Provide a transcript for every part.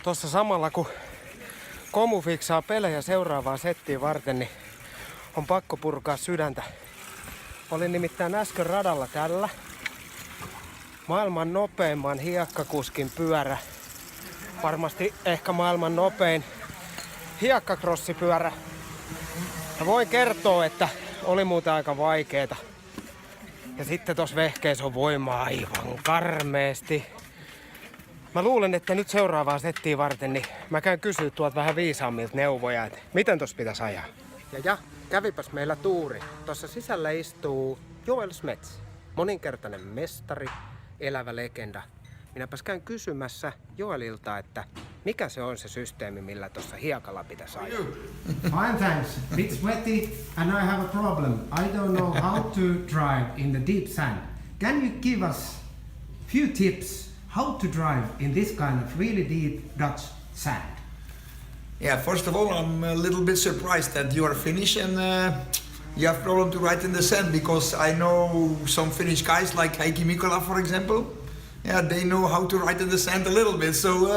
Tossa samalla kun Komu fiksaa pelejä seuraavaa settiä varten, niin on pakko purkaa sydäntä. Olin nimittäin äsken radalla tällä. Maailman nopeimman hiekkakuskin pyörä. Varmasti ehkä maailman nopein hiekkakrossipyörä. Ja voin kertoa, että oli muuten aika vaikeeta. Ja sitten tossa vehkeessä on voimaa aivan karmeesti. Mä luulen, että nyt seuraavaa settiä varten, niin mä käyn kysyä tuolta vähän viisaammilta neuvoja, että miten tossa pitäisi ajaa. Ja, kävipäs meillä tuuri. Tossa sisällä istuu Smetsin, moninkertainen mestari, elävä legenda. Minäpäs käyn kysymässä Joelilta, että mikä se on se systeemi, millä tuossa hiekalla pitäisi ajaa. Fine, thanks. Bit sweaty and I have a problem. I don't know how to drive in the deep sand. Can you give us few tips how to drive in this kind of really deep Dutch sand? Yeah, first of all, I'm a little bit surprised that you are Finnish and you have problem to ride in the sand, because I know some Finnish guys like Heikki Mikkola, for example. Yeah, they know how to ride in the sand a little bit. So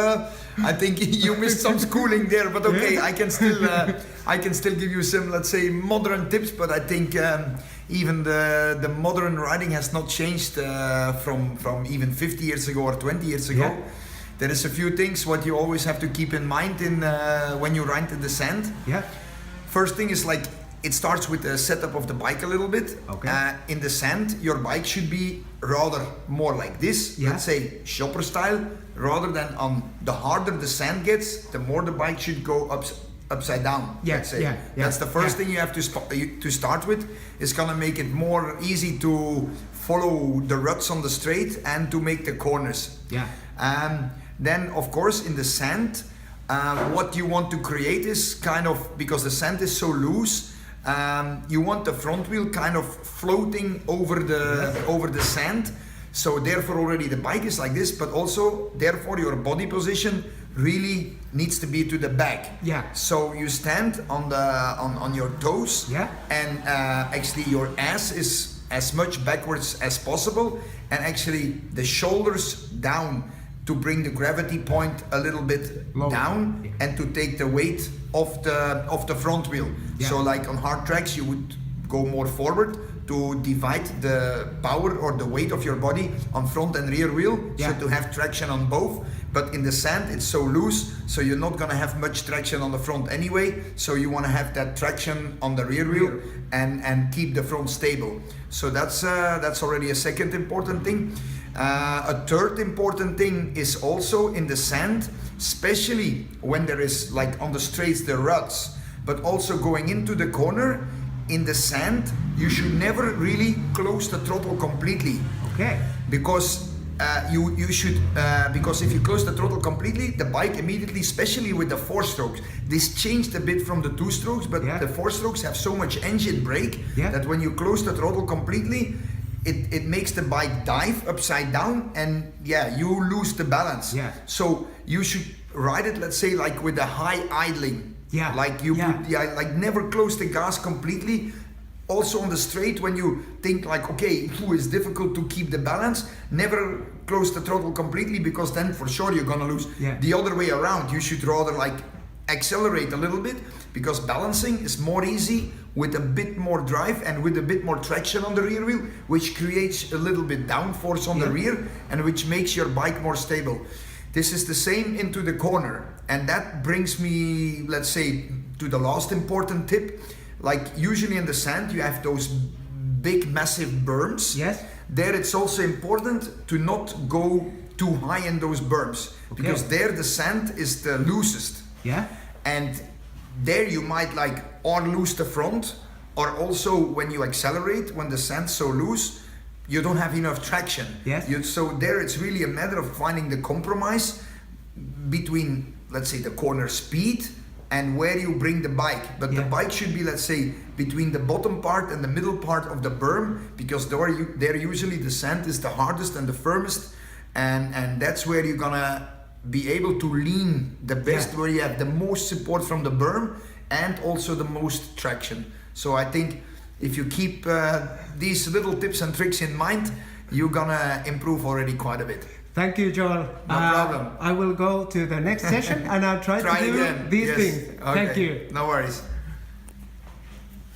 I think you missed some schooling there, but okay, I can still give you some, let's say, modern tips. But I think even the modern riding has not changed from even 50 years ago or 20 years ago. Yeah. There is a few things what you always have to keep in mind in when you ride in the sand. Yeah. First thing is, like, it starts with the setup of the bike a little bit. Okay. In the sand, your bike should be rather more like this, Yeah. let's say shopper style, rather than on the harder the sand gets, the more the bike should go upside down. Yeah, let's say. yeah, That's the first thing you have to start with. It's gonna make it more easy to follow the ruts on the straight and to make the corners. Yeah. Then, of course, in the sand, what you want to create is kind of, because the sand is so loose, you want the front wheel kind of floating over the sand. So therefore already the bike is like this, but also therefore your body position really needs to be to the back. Yeah. So you stand on your toes, Yeah. and actually your ass is as much backwards as possible, and actually the shoulders down to bring the gravity point a little bit Lower. down, Yeah. and to take the weight of the front wheel. Yeah. So like on hard tracks you would go more forward to divide the power or the weight of your body on front and rear wheel, Yeah. so to have traction on both. But in the sand it's so loose, so you're not gonna have much traction on the front anyway, so you wanna have that traction on the rear wheel and keep the front stable. So that's already a second important thing. A third important thing is also in the sand, especially when there is, like on the straights, the ruts, but also going into the corner, in the sand, you should never really close the throttle completely. Okay. Because you should, because if you close the throttle completely, the bike immediately, especially with the 4 strokes, this changed a bit from the 2 strokes, but Yeah. the 4 strokes have so much engine brake Yeah. that when you close the throttle completely, it makes the bike dive upside down, and yeah, you lose the balance. Yeah. So you should ride it, let's say, like with a high idling. Yeah. Like you Yeah. put, like never close the gas completely. Also on the straight, when you think like, okay, it's difficult to keep the balance, never close the throttle completely, because then for sure you're gonna lose. Yeah. The other way around, you should rather like accelerate a little bit, because balancing is more easy with a bit more drive and with a bit more traction on the rear wheel, which creates a little bit downforce on the rear and which makes your bike more stable. This is the same into the corner, and that brings me, let's say, to the last important tip. Like usually in the sand you have those big massive berms. Yes. There it's also important to not go too high in those berms, because there the sand is the loosest. Yeah. And there you might like or lose the front, or also when you accelerate, when the sand's so loose, you don't have enough traction. Yes. So there it's really a matter of finding the compromise between, let's say, the corner speed and where you bring the bike. But the bike should be, let's say, between the bottom part and the middle part of the berm, because there usually the sand is the hardest and the firmest, and that's where you're gonna be able to lean the best, where you have the most support from the berm and also the most traction. So I think if you keep these little tips and tricks in mind, you're gonna improve already quite a bit. Thank you, Joel. No problem. I will go to the next session and I'll try to do again. these Yes. things. Okay. Thank you. No worries.